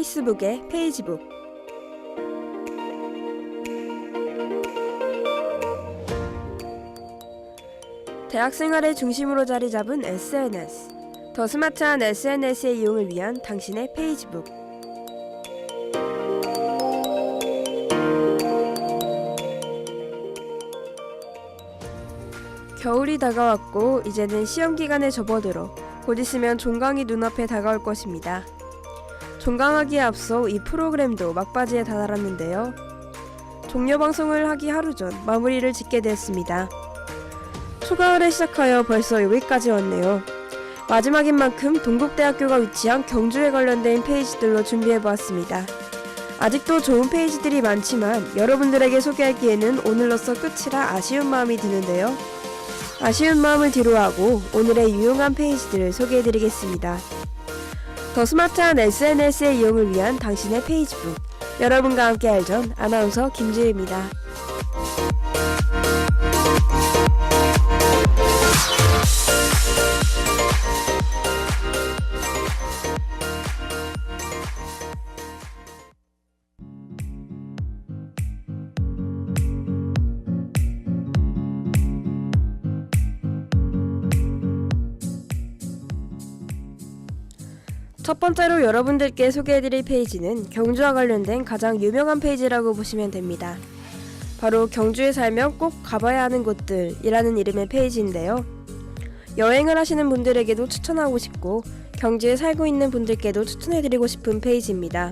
페이스북의 페이지북. 대학생활의 중심으로 자리 잡은 SNS. 더 스마트한 SNS의 이용을 위한 당신의 페이지북. 겨울이 다가왔고 이제는 시험기간에 접어들어 곧 있으면 종강이 눈앞에 다가올 것입니다. 종강하기에 앞서 이 프로그램도 막바지에 다다랐는데요. 종료방송을 하기 하루 전 마무리를 짓게 되었습니다. 초가을에 시작하여 벌써 여기까지 왔네요. 마지막인 만큼 동국대학교가 위치한 경주에 관련된 페이지들로 준비해보았습니다. 아직도 좋은 페이지들이 많지만 여러분들에게 소개하기에는 오늘로써 끝이라 아쉬운 마음이 드는데요. 아쉬운 마음을 뒤로하고 오늘의 유용한 페이지들을 소개해드리겠습니다. 더 스마트한 SNS의 이용을 위한 당신의 페이지북. 여러분과 함께 알전 아나운서 김지혜입니다. 첫 번째로 여러분들께 소개해드릴 페이지는 경주와 관련된 가장 유명한 페이지라고 보시면 됩니다. 바로 경주에 살면 꼭 가봐야 하는 곳들이라는 이름의 페이지인데요. 여행을 하시는 분들에게도 추천하고 싶고 경주에 살고 있는 분들께도 추천해드리고 싶은 페이지입니다.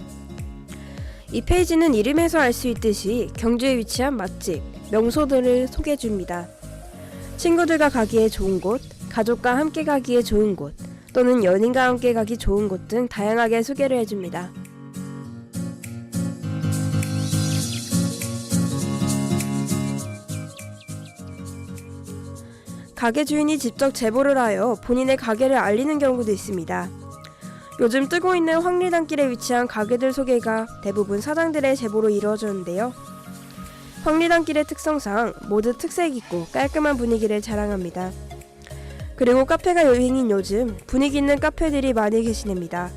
이 페이지는 이름에서 알 수 있듯이 경주에 위치한 맛집, 명소들을 소개해줍니다. 친구들과 가기에 좋은 곳, 가족과 함께 가기에 좋은 곳, 또는 연인과 함께 가기 좋은 곳 등 다양하게 소개를 해줍니다. 가게 주인이 직접 제보를 하여 본인의 가게를 알리는 경우도 있습니다. 요즘 뜨고 있는 황리단길에 위치한 가게들 소개가 대부분 사장들의 제보로 이루어졌는데요. 황리단길의 특성상 모두 특색 있고 깔끔한 분위기를 자랑합니다. 그리고 카페가 유행인 요즘 분위기 있는 카페들이 많이 계시냅니다.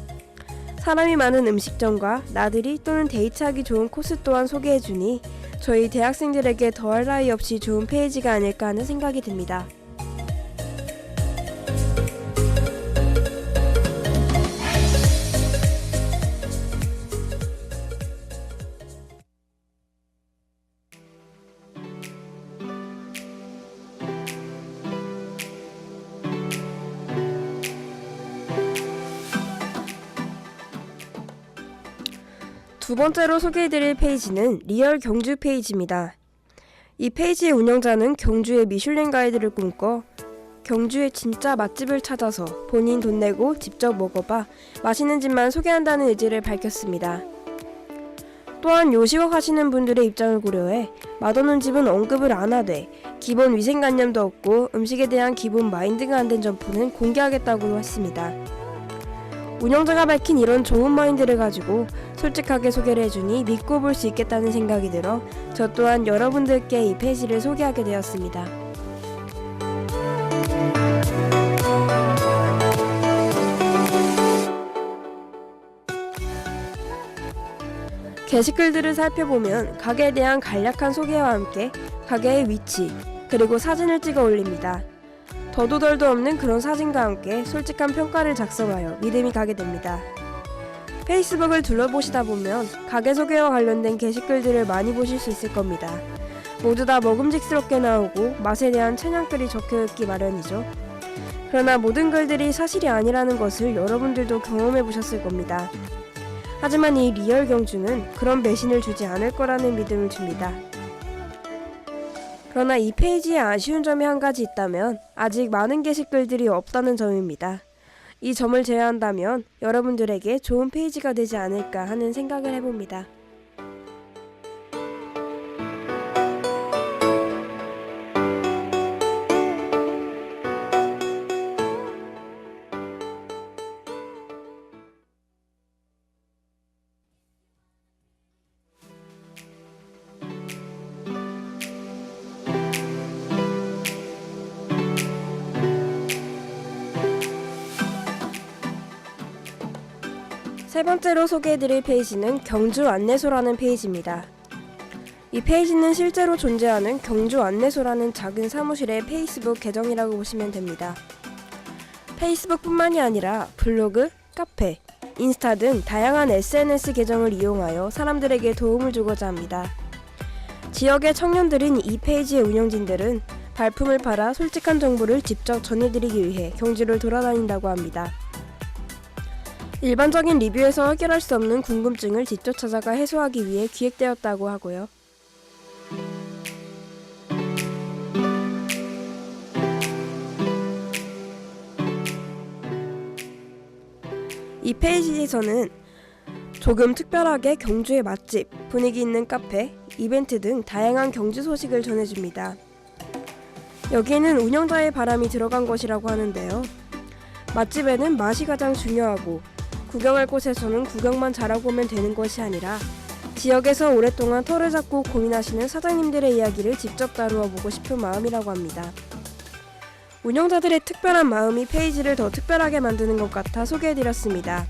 사람이 많은 음식점과 나들이 또는 데이트하기 좋은 코스 또한 소개해주니 저희 대학생들에게 더할 나위 없이 좋은 페이지가 아닐까 하는 생각이 듭니다. 두 번째로 소개해드릴 페이지는 리얼 경주 페이지입니다. 이 페이지의 운영자는 경주의 미슐랭 가이드를 꿈꿔 경주의 진짜 맛집을 찾아서 본인 돈 내고 직접 먹어봐 맛있는 집만 소개한다는 의지를 밝혔습니다. 또한 요식업 하시는 분들의 입장을 고려해 맛없는 집은 언급을 안 하되 기본 위생관념도 없고 음식에 대한 기본 마인드가 안 된 점포는 공개하겠다고 했습니다. 운영자가 밝힌 이런 좋은 마인드를 가지고 솔직하게 소개를 해주니 믿고 볼 수 있겠다는 생각이 들어 저 또한 여러분들께 이 페이지를 소개하게 되었습니다. 게시글들을 살펴보면 가게에 대한 간략한 소개와 함께 가게의 위치, 그리고 사진을 찍어 올립니다. 더도 덜도 없는 그런 사진과 함께 솔직한 평가를 작성하여 믿음이 가게 됩니다. 페이스북을 둘러보시다 보면 가게 소개와 관련된 게시글들을 많이 보실 수 있을 겁니다. 모두 다 먹음직스럽게 나오고 맛에 대한 찬양글이 적혀있기 마련이죠. 그러나 모든 글들이 사실이 아니라는 것을 여러분들도 경험해 보셨을 겁니다. 하지만 이 리얼 경주는 그런 배신을 주지 않을 거라는 믿음을 줍니다. 그러나 이 페이지에 아쉬운 점이 한 가지 있다면 아직 많은 게시글들이 없다는 점입니다. 이 점을 제외한다면 여러분들에게 좋은 페이지가 되지 않을까 하는 생각을 해봅니다. 세 번째로 소개해드릴 페이지는 경주 안내소라는 페이지입니다. 이 페이지는 실제로 존재하는 경주 안내소라는 작은 사무실의 페이스북 계정이라고 보시면 됩니다. 페이스북뿐만이 아니라 블로그, 카페, 인스타 등 다양한 SNS 계정을 이용하여 사람들에게 도움을 주고자 합니다. 지역의 청년들인 이 페이지의 운영진들은 발품을 팔아 솔직한 정보를 직접 전해드리기 위해 경주를 돌아다닌다고 합니다. 일반적인 리뷰에서 해결할 수 없는 궁금증을 직접 찾아가 해소하기 위해 기획되었다고 하고요. 이 페이지에서는 조금 특별하게 경주의 맛집, 분위기 있는 카페, 이벤트 등 다양한 경주 소식을 전해줍니다. 여기에는 운영자의 바람이 들어간 것이라고 하는데요. 맛집에는 맛이 가장 중요하고 구경할 곳에서는 구경만 잘하고 오면 되는 것이 아니라 지역에서 오랫동안 터를 잡고 고민하시는 사장님들의 이야기를 직접 다루어 보고 싶은 마음이라고 합니다. 운영자들의 특별한 마음이 페이지를 더 특별하게 만드는 것 같아 소개해드렸습니다.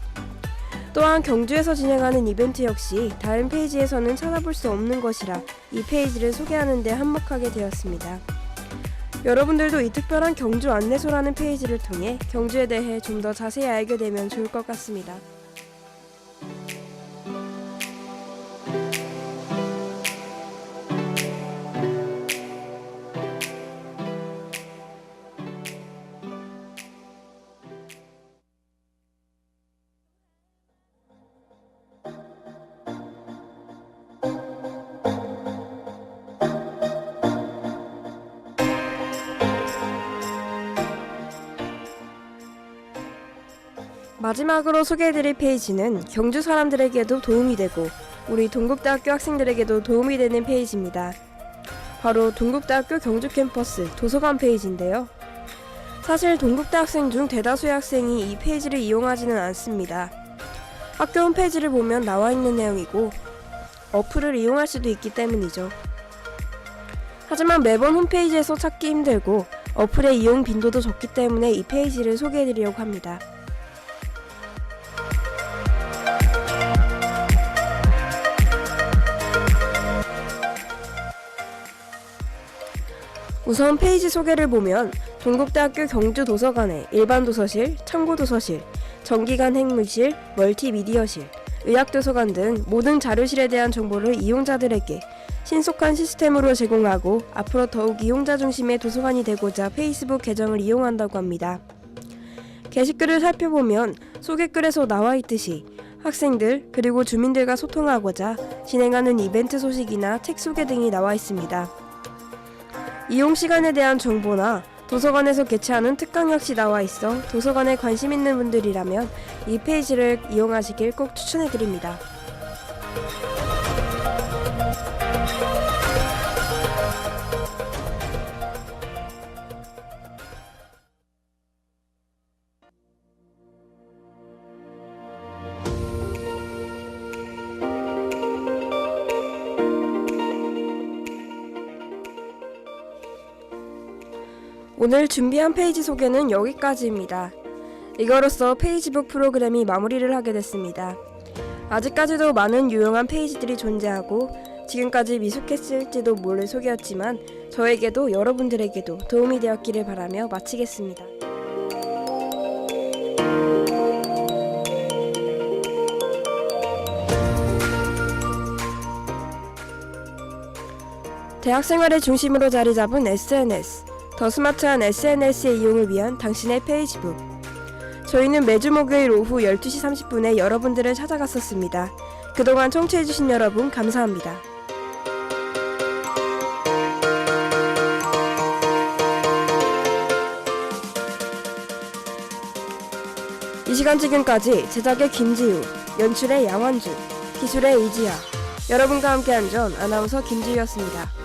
또한 경주에서 진행하는 이벤트 역시 다른 페이지에서는 찾아볼 수 없는 것이라 이 페이지를 소개하는 데 한몫하게 되었습니다. 여러분들도 이 특별한 경주 안내소라는 페이지를 통해 경주에 대해 좀 더 자세히 알게 되면 좋을 것 같습니다. 마지막으로 소개해드릴 페이지는 경주 사람들에게도 도움이 되고 우리 동국대학교 학생들에게도 도움이 되는 페이지입니다. 바로 동국대학교 경주 캠퍼스 도서관 페이지인데요. 사실 동국대 학생 중 대다수의 학생이 이 페이지를 이용하지는 않습니다. 학교 홈페이지를 보면 나와 있는 내용이고 어플을 이용할 수도 있기 때문이죠. 하지만 매번 홈페이지에서 찾기 힘들고 어플의 이용 빈도도 적기 때문에 이 페이지를 소개해드리려고 합니다. 우선 페이지 소개를 보면 동국대학교 경주 도서관에 일반 도서실, 참고 도서실, 정기관 행무실, 멀티미디어실, 의학도서관 등 모든 자료실에 대한 정보를 이용자들에게 신속한 시스템으로 제공하고 앞으로 더욱 이용자 중심의 도서관이 되고자 페이스북 계정을 이용한다고 합니다. 게시글을 살펴보면 소개글에서 나와 있듯이 학생들 그리고 주민들과 소통하고자 진행하는 이벤트 소식이나 책 소개 등이 나와 있습니다. 이용 시간에 대한 정보나 도서관에서 개최하는 특강 역시 나와 있어 도서관에 관심 있는 분들이라면 이 페이지를 이용하시길 꼭 추천해드립니다. 오늘 준비한 페이지 소개는 여기까지입니다. 이거로써 페이지북 프로그램이 마무리를 하게 됐습니다. 아직까지도 많은 유용한 페이지들이 존재하고 지금까지 미숙했을지도 모를 소개였지만 저에게도 여러분들에게도 도움이 되었기를 바라며 마치겠습니다. 대학생활을 중심으로 자리 잡은 SNS, 더 스마트한 SNS의 이용을 위한 당신의 페이지북. 저희는 매주 목요일 오후 12시 30분에 여러분들을 찾아갔었습니다. 그동안 청취해주신 여러분 감사합니다. 이 시간 지금까지 제작의 김지우, 연출의 양환주, 기술의 이지아, 여러분과 함께한 전 아나운서 김지우였습니다.